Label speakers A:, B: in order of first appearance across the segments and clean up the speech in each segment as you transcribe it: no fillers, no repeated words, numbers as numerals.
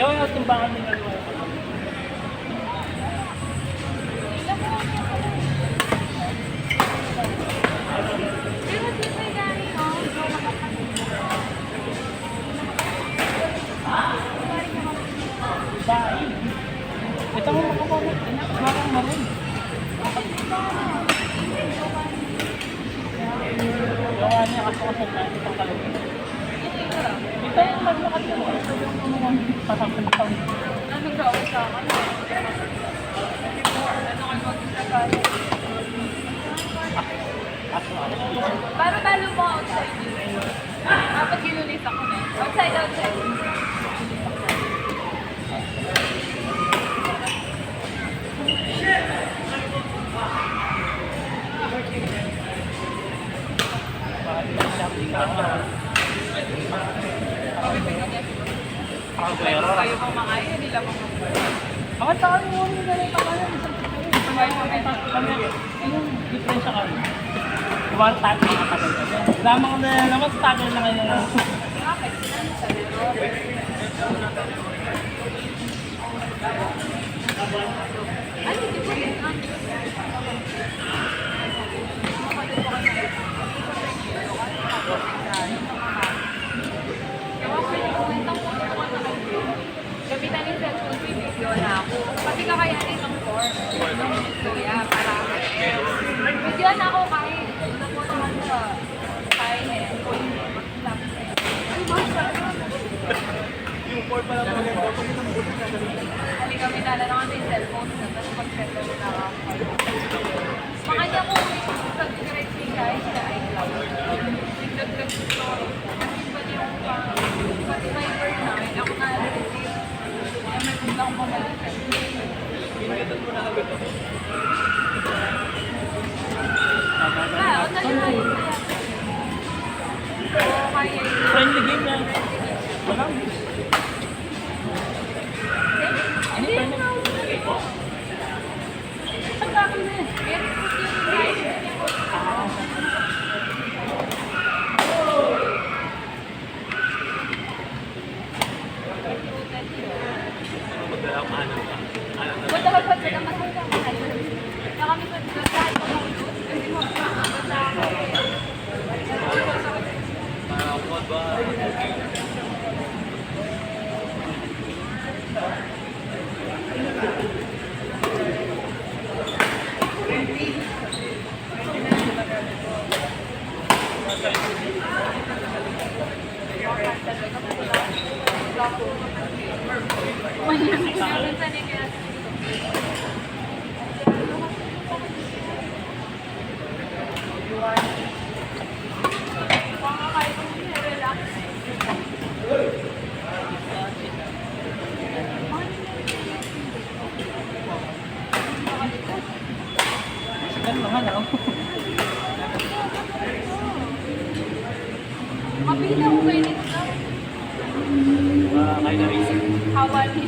A: Yung timbangan nila. Ito mo makapalit. Marang maroon. Gawa niya kasi kasi natin itong kalagay. Ito yung maglakad yung pasang-pasang.
B: Anong gawin sa akin? Ano kayo mag-isagay? Para talo mo outside. Dapat ginulis ako na. Outside, outside. Kayo kumakain, hindi lang kumakain.
A: Bakit saan mo yung ganito ka lang? Yung difference ka rin. One time na kapatid ka. Lamang na naman, tagal na ngayon na.
B: Bakit? Sa lero. Ay, hindi ko rin. Kapitan yung cellphone, may video na ako. Kasi kakayanin ng form. Kuya, para video na ako kahit napunta ka sa kainin.
A: Yung form pala mo yung form,
B: Hindi kami dala na kami yung cellphone na tapos mag-settle na ako. Makanya ko pag-direct si guys sa iCloud. Nagdagdag story. Kasi ba yung pag-driver namin, ako na receive. Kaya may punta akong pamalit.
A: pinagatan mo na agad ako.
B: Ah, na yun.
A: Friendly game na. Wala.
B: Hindi na. Ang akin na eh. Punta ka pa sa masaya ka mahal. Na kami sa kahit pa maulot. Kasi magpapagod na ako eh. Mapili ako kayo nito na.
A: Kaya na rin.
B: Hawali.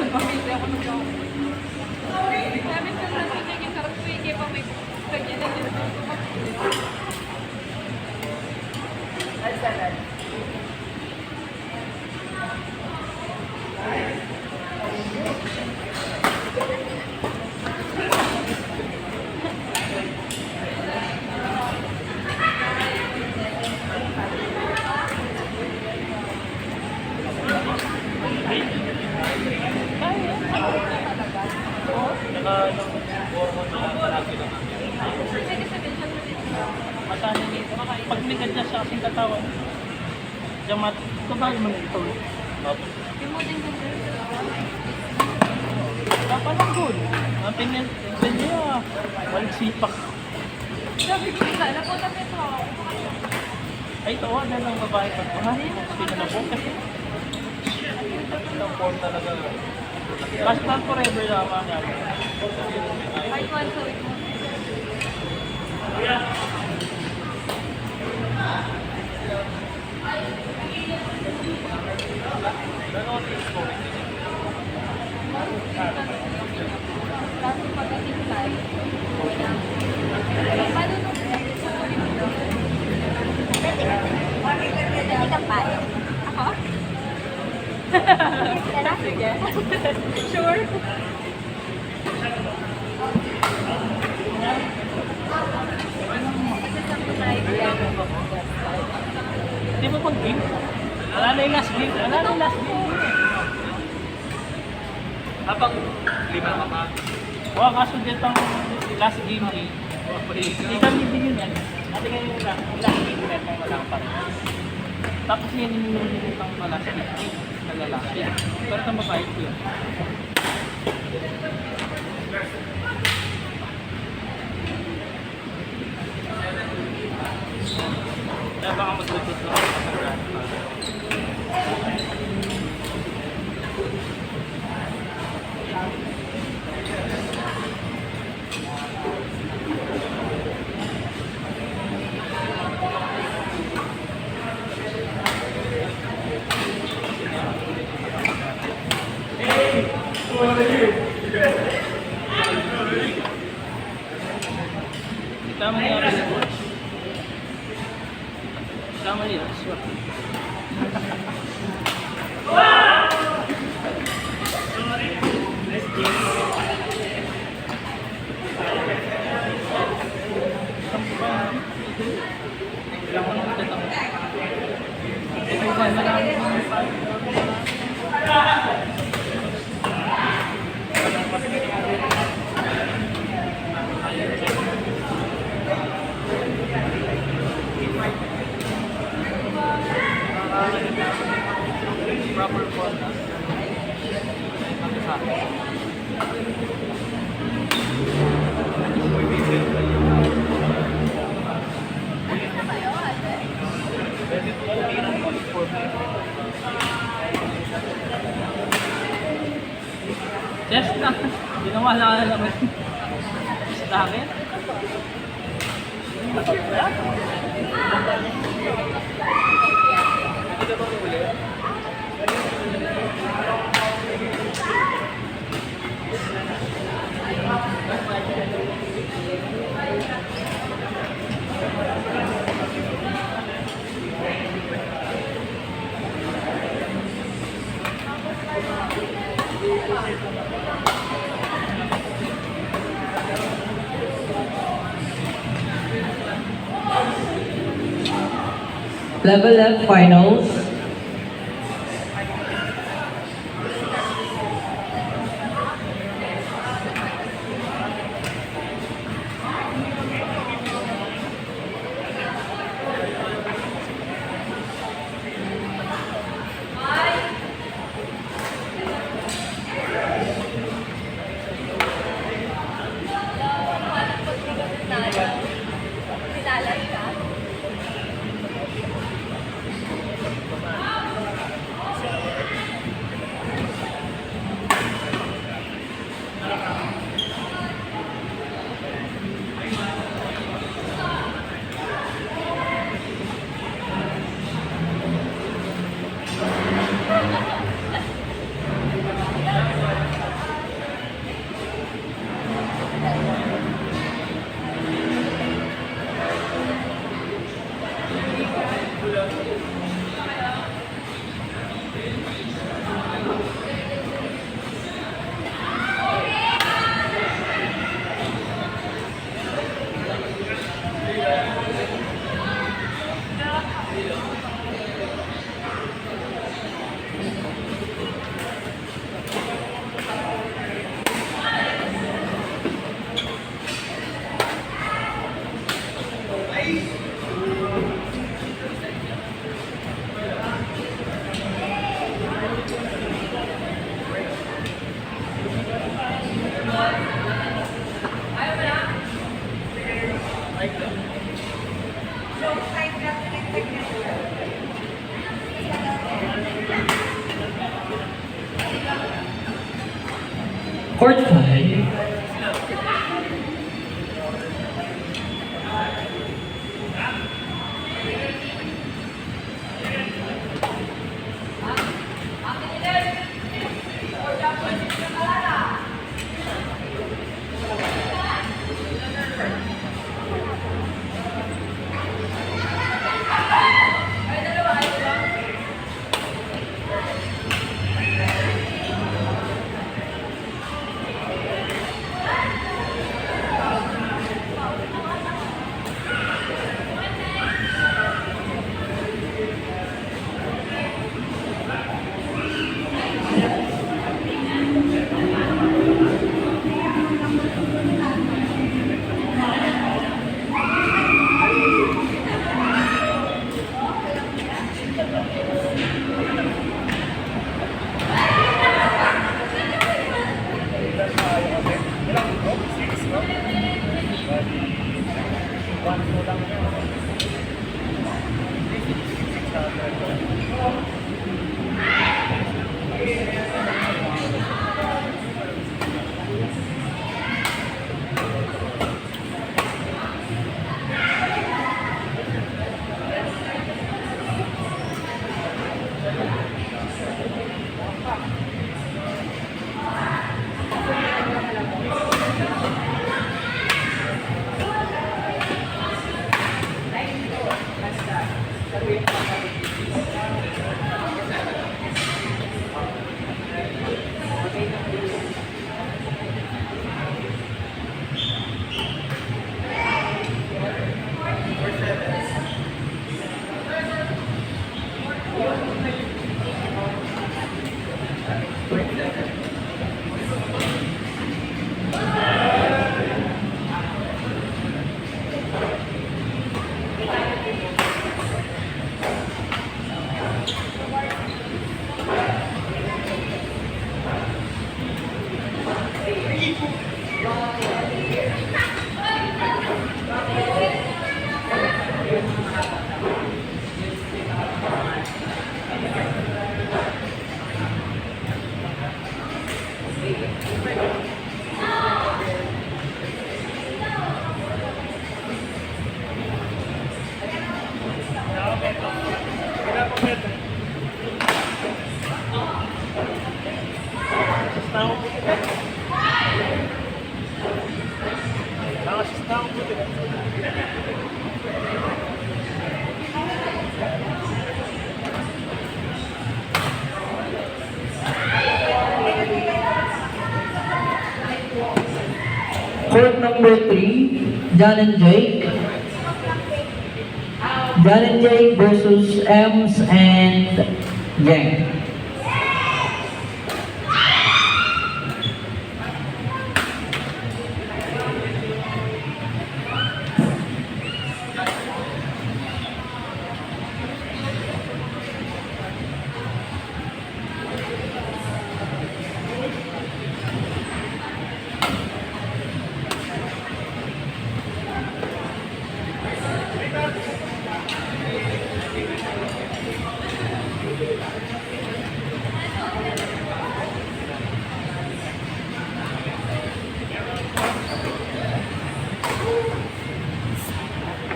B: Mapili ako nito. Sabi ko sa akin yung karap ko kaya pa may kanya na yun. Alsalan.
A: Masana dito. Pag may kadya sa kasing katawan, jamat, ito ba yung mga ito?
B: Yung mo din ganda.
A: Dapat lang good. Ang pinil niya, walang sipak.
B: Sabi ko isa, napunta ko ito.
A: Ay, ito, na lang babae pag buhay. Pinalabok kasi. Ang form talaga. Last time forever naman namin.
B: Ay, once a week mo. Kasi pagdating tayo, paano nung
A: Di ba pag game? Wala na yung last game. Wala na yung last game.
C: Habang lima ka pa.
A: Oo, kaso dito ang last game eh. Hindi kami din yun yan. Ate kayo yung last game net kung wala pa rin. Tapos yan yung pang last game na lalaki. Pero ito mabait yun. Kaya baka maglutot na ako sa grandpa. Tama niya ako sa coach. Tama niya. Swap. Proper form na. Just na. Ginawa na naman. Sa akin.
D: Level F finals. Court 5. Court number 3, John and Jake. John and Jake versus Ems and Yang.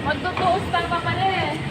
B: Magtutuos lang pa pala eh.